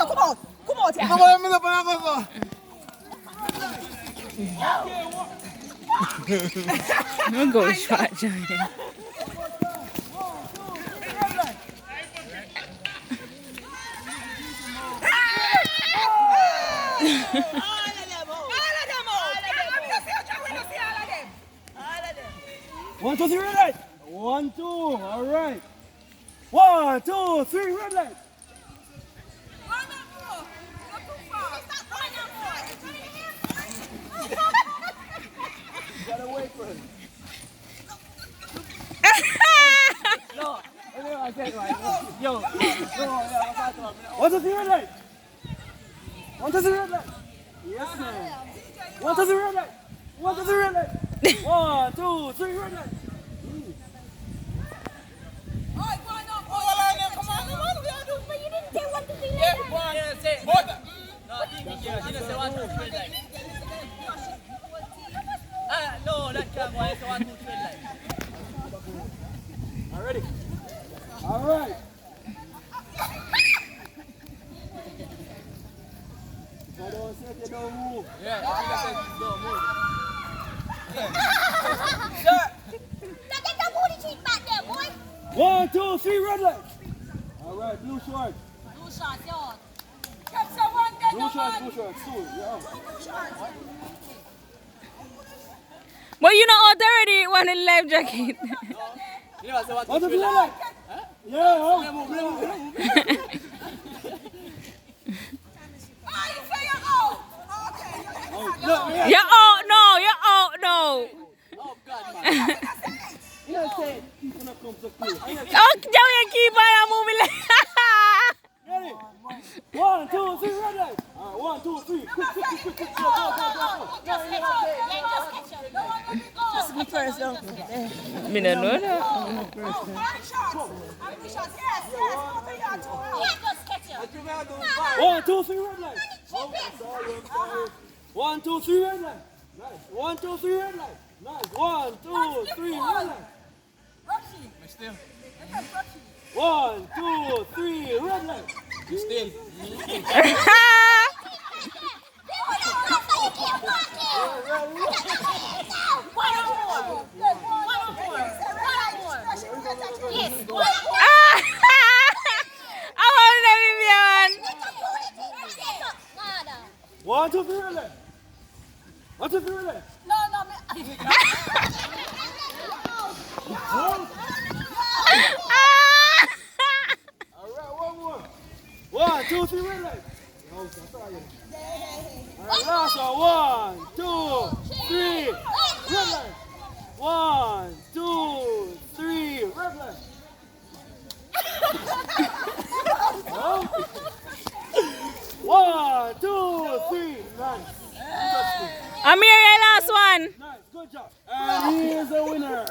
come out. Come out here. Come on, me up and go. I'm going to shot Johnny. One, two, three, red light. 1, 2, all right. 1, 2, 3, red light. Gotta wait for him. No, I said right. Yo, no, 1, 2, 3, red light. 1, 2, 3, red light. Yes, man. 1, 2, 3, red light. 1, 2, 3, red light. 1, 2, 3, red light. No, that can't go. It's 1, 2, 3 like. All ready? All right. If I don't say it, you don't move. Yeah, I think I said don't move. Sir. 1, 2, 3, red light. All right, blue shorts. Blue shot, yo. Blue shorts, two. Yeah. But you know out already one in life jacket. You know what? 1, 2, 3, red light. Yeah. Move. You're out no. Oh, God, man. You know, say, keep on come to play. Oh, you keep on moving like Ready? 1, 2, 3, red light. All right, 1, 2, 3. Quick. Go. Just me first, though. Me no know that. One, two, three, red light. 1, 2, 3, red light. Nice. 1, 2, 3, red light. Nice. 1, 2, 3, red light. Still. 1, 2, 3, red light. Still. I want to be man. 1, 2, 3, red light. 1, 2, 3, red light. All right, one more. 1, 2, 3, red light. All right, last one. 1, 2, 3, red light. 1, 2, 3, red light. Oh. 1, 2, 3, nice. I'm here, your last one. Nice, good job. And he is a winner.